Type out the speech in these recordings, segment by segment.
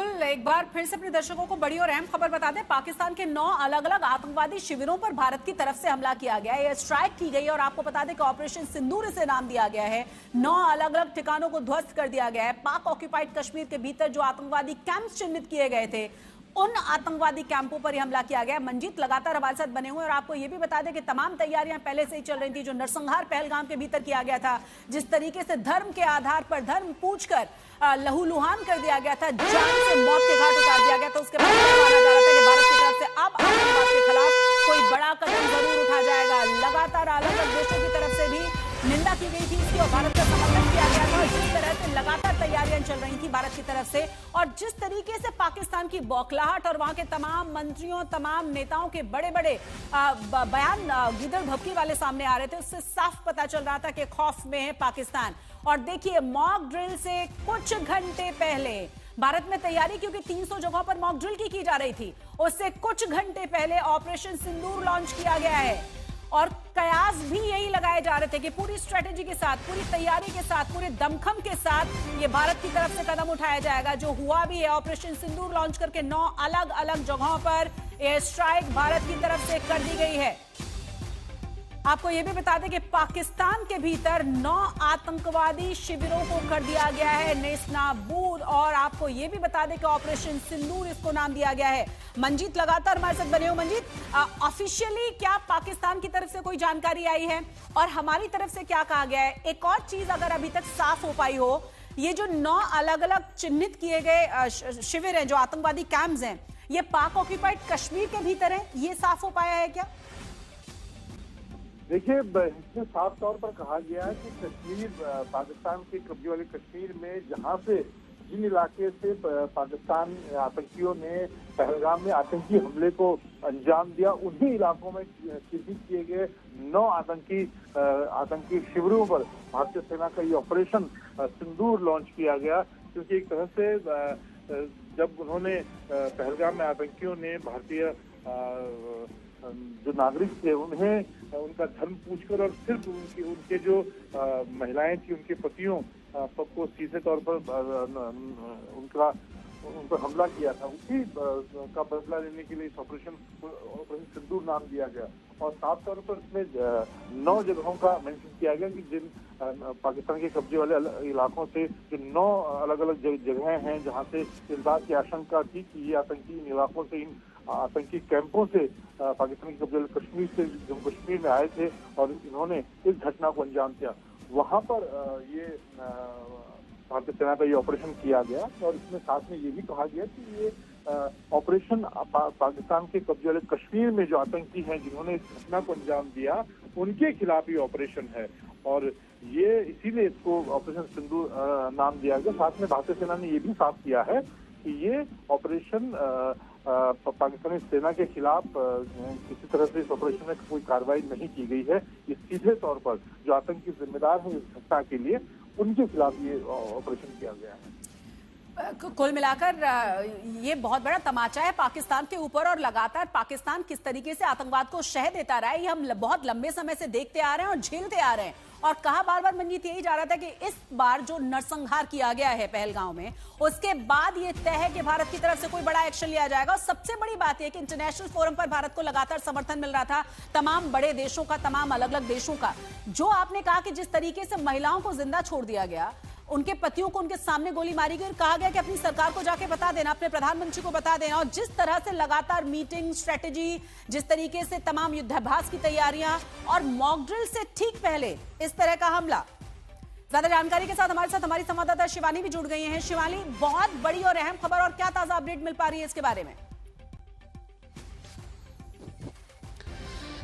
बिल्कुल, एक बार फिर से अपने दर्शकों को बड़ी और अहम खबर बता दें। पाकिस्तान के 9 अलग अलग आतंकवादी शिविरों पर भारत की तरफ से हमला किया गया है, एयर स्ट्राइक की गई है और आपको बता दें कि ऑपरेशन सिंदूर इसे नाम दिया गया है। 9 अलग अलग ठिकानों को ध्वस्त कर दिया गया है। पाक ऑक्यूपाइड कश्मीर के भीतर जो आतंकवादी कैंप चिन्हित किए गए थे, उन आतंकवादी कैंपों पर हमला किया गया। मंजीत लगातार हमारे साथ बने हुए और आपको यह भी बता दें कि तमाम तैयारियां पहले से ही चल रही थी। जो नरसंहार पहलगाम के भीतर किया गया था, जिस तरीके से धर्म के आधार पर धर्म पूछकर लहूलुहान कर दिया गया था, जान से मौत के घाट उतार दिया गया था, उसके बाद माना जा रहा था कि भारत की तरफ से अब आतंकवाद के खिलाफ कोई बड़ा कदम जरूर उठा जाएगा। लगातार अलग अलग देशों की तरफ से भी निंदा की गई थी इसकी और भारत का समर्थन किया गया था। जिस तरह से लगातार तैयारियां चल रही थी भारत की तरफ से और जिस तरीके से पाकिस्तान की बौखलाहट और वहां के तमाम मंत्रियों, तमाम नेताओं के बड़े बड़े बयान गिदड़ भपकी वाले सामने आ रहे थे, उससे साफ पता चल रहा था कि खौफ में है पाकिस्तान। और देखिए, मॉक ड्रिल से कुछ घंटे पहले भारत में तैयारी, क्योंकि 300 जगहों पर मॉक ड्रिल की जा रही थी, उससे कुछ घंटे पहले ऑपरेशन सिंदूर लॉन्च किया गया है। और कयास भी यही लगाए जा रहे थे कि पूरी स्ट्रेटेजी के साथ, पूरी तैयारी के साथ, पूरे दमखम के साथ ये भारत की तरफ से कदम उठाया जाएगा। जो हुआ भी है, ऑपरेशन सिंदूर लॉन्च करके 9 अलग अलग जगहों पर एयर स्ट्राइक भारत की तरफ से कर दी गई है। आपको यह भी बता दें कि पाकिस्तान के भीतर 9 आतंकवादी शिविरों को कर दिया गया है नेस्तनाबूद, और आपको यह भी बता दें कि ऑपरेशन सिंदूर इसको नाम दिया गया है। मंजीत लगातार हमारे साथ बने हो। मंजीत, ऑफिशियली क्या पाकिस्तान की तरफ से कोई जानकारी आई है और हमारी तरफ से क्या कहा गया है? एक और चीज अगर अभी तक साफ हो पाई हो, ये जो 9 अलग अलग चिन्हित किए गए शिविर हैं, जो आतंकवादी कैंप्स हैं, ये पाक ऑक्यूपाइड कश्मीर के भीतर है, ये साफ हो पाया है क्या? देखिए, इसमें साफ तौर पर कहा गया है कि कश्मीर, पाकिस्तान के कब्जे वाले कश्मीर में जहां से जिन इलाके से पाकिस्तान आतंकियों ने पहलगाम में आतंकी हमले को अंजाम दिया, उन्हीं इलाकों में चिन्हित किए गए 9 आतंकी शिविरों पर भारतीय सेना का ये ऑपरेशन सिंदूर लॉन्च किया गया। क्योंकि एक तरह से जब उन्होंने पहलगाम में आतंकियों ने भारतीय जो नागरिक थे उन्हें उनका धर्म पूछकर और सिर्फ उनके जो महिलाएं थी, उनके पतियों को सीधे तौर पर उन पर हमला किया था, उसी का बदला लेने के लिए इस ऑपरेशन सिंदूर नाम दिया गया। और साफ तौर पर इसमें 9 जगहों का मेंशन किया गया कि जिन पाकिस्तान के कब्जे वाले इलाकों से जो 9 अलग अलग जगहें हैं जहां से इस बात की आशंका थी कि ये आतंकी इन इलाकों से, इन आतंकी कैंपों से पाकिस्तान के कब्जे वाले कश्मीर से जम्मू कश्मीर में आए थे और इन्होंने इस घटना को अंजाम दिया। वहां पर ये भारतीय सेना का ये ऑपरेशन किया गया और इसमें साथ में ये भी कहा गया कि ये ऑपरेशन पाकिस्तान के कब्जे वाले कश्मीर में जो आतंकी हैं जिन्होंने इस घटना को अंजाम दिया, उनके खिलाफ ये ऑपरेशन है और ये इसीलिए इसको ऑपरेशन सिंदूर नाम दिया गया। साथ में भारतीय सेना ने ये भी साफ किया है कि ये ऑपरेशन पाकिस्तानी सेना के खिलाफ किसी तरह से इस ऑपरेशन में कोई कार्रवाई नहीं की गई है। ये सीधे तौर पर जो आतंकी जिम्मेदार हैं इस घटना के लिए, उनके खिलाफ ये ऑपरेशन किया गया है। कुल मिलाकर ये बहुत बड़ा तमाचा है पाकिस्तान के ऊपर और लगातार पाकिस्तान किस तरीके से आतंकवाद को शह देता रहा है, ये हम बहुत लंबे समय से देखते आ रहे हैं और झेलते आ रहे हैं। और कहा बार बार मंजीत यही जा रहा था कि इस बार जो नरसंहार किया गया है पहलगाम में, उसके बाद ये तय है कि भारत की तरफ से कोई बड़ा एक्शन लिया जाएगा। और सबसे बड़ी बात यह कि इंटरनेशनल फोरम पर भारत को लगातार समर्थन मिल रहा था, तमाम बड़े देशों का, तमाम अलग अलग देशों का। जो आपने कहा कि जिस तरीके से महिलाओं को जिंदा छोड़ दिया गया, उनके पतियों को उनके सामने गोली मारी गई, कहा गया कि अपनी सरकार को जाके बता देना, अपने प्रधानमंत्री को बता देना। और जिस तरह से लगातार मीटिंग, स्ट्रेटेजी, जिस तरीके से तमाम युद्धाभ्यास की तैयारियां और मॉक ड्रिल से ठीक पहले इस तरह का हमला। ज्यादा जानकारी के साथ हमारे साथ हमारी संवाददाता शिवानी भी जुड़ गई हैं। शिवानी, बहुत बड़ी और अहम खबर, और क्या ताजा अपडेट मिल पा रही है इसके बारे में?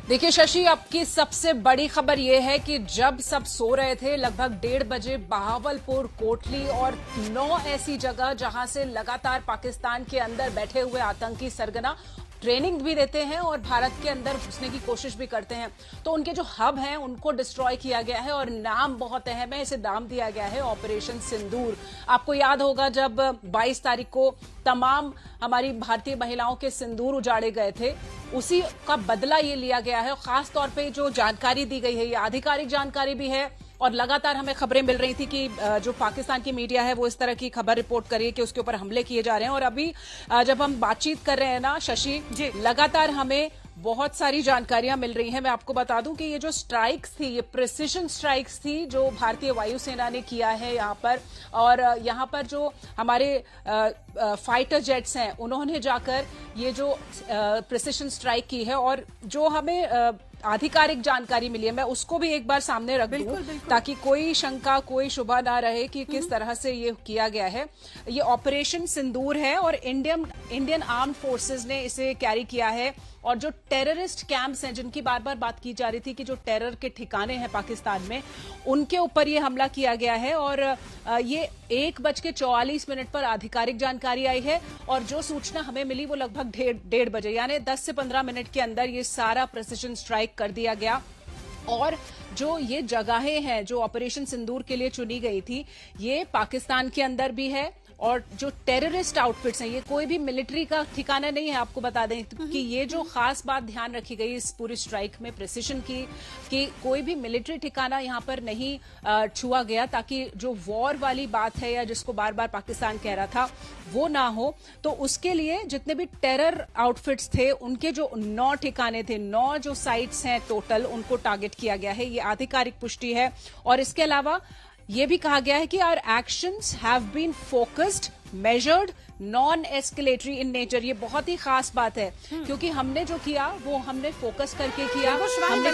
देखिए शशि, अब की सबसे बड़ी खबर यह है कि जब सब सो रहे थे, लगभग 1:30 बजे बहावलपुर, कोटली और 9 ऐसी जगह जहां से लगातार पाकिस्तान के अंदर बैठे हुए आतंकी सरगना ट्रेनिंग भी देते हैं और भारत के अंदर घुसने की कोशिश भी करते हैं, तो उनके जो हब हैं उनको डिस्ट्रॉय किया गया है। और नाम बहुत अहम है, इसे नाम दिया गया है ऑपरेशन सिंदूर। आपको याद होगा जब 22 तारीख को तमाम हमारी भारतीय महिलाओं के सिंदूर उजाड़े गए थे, उसी का बदला ये लिया गया है। खास तौर पे जो जानकारी दी गई है, ये आधिकारिक जानकारी भी है और लगातार हमें खबरें मिल रही थी कि जो पाकिस्तान की मीडिया है वो इस तरह की खबर रिपोर्ट कर रही है कि उसके ऊपर हमले किए जा रहे हैं। और अभी जब हम बातचीत कर रहे हैं ना शशि, लगातार हमें बहुत सारी जानकारियां मिल रही हैं। मैं आपको बता दूं कि ये जो स्ट्राइक्स थी, ये प्रिसिजन स्ट्राइक्स थी जो भारतीय वायुसेना ने किया है यहां पर, और यहां पर जो हमारे फाइटर जेट्स हैं उन्होंने जाकर ये जो प्रिसिजन स्ट्राइक की है, और जो हमें आधिकारिक जानकारी मिली है मैं उसको भी एक बार सामने रख दूं ताकि कोई शंका, कोई शुबा ना रहे कि किस तरह से ये किया गया है। ये ऑपरेशन सिंदूर है और इंडियन आर्म्ड फोर्सेस ने इसे कैरी किया है। और जो टेररिस्ट कैंप्स हैं जिनकी बार बार बात की जा रही थी कि जो टेरर के ठिकाने हैं पाकिस्तान में, उनके ऊपर ये हमला किया गया है। और ये 1:44 पर आधिकारिक जानकारी आई है और जो सूचना हमें मिली वो लगभग 1:30 बजे, यानी 10 से 15 मिनट के अंदर ये सारा प्रिसिजन स्ट्राइक कर दिया गया। और जो ये जगहें हैं जो ऑपरेशन सिंदूर के लिए चुनी गई थी, ये पाकिस्तान के अंदर भी है। और जो टेररिस्ट आउटफिट्स हैं, ये कोई भी मिलिट्री का ठिकाना नहीं है। आपको बता दें कि ये जो खास बात ध्यान रखी गई इस पूरी स्ट्राइक में प्रिसिजन की, कि कोई भी मिलिट्री ठिकाना यहां पर नहीं छुआ गया, ताकि जो वॉर वाली बात है या जिसको बार बार पाकिस्तान कह रहा था वो ना हो। तो उसके लिए जितने भी टेरर आउटफिट्स थे उनके जो 9 ठिकाने थे, 9 जो साइट्स हैं टोटल, उनको टारगेट किया गया है। ये आधिकारिक पुष्टि है। और इसके अलावा ये भी कहा गया है कि our actions have been focused, measured, non escalatory in nature. ये बहुत ही खास बात है क्योंकि हमने जो किया वो हमने फोकस करके किया। हमने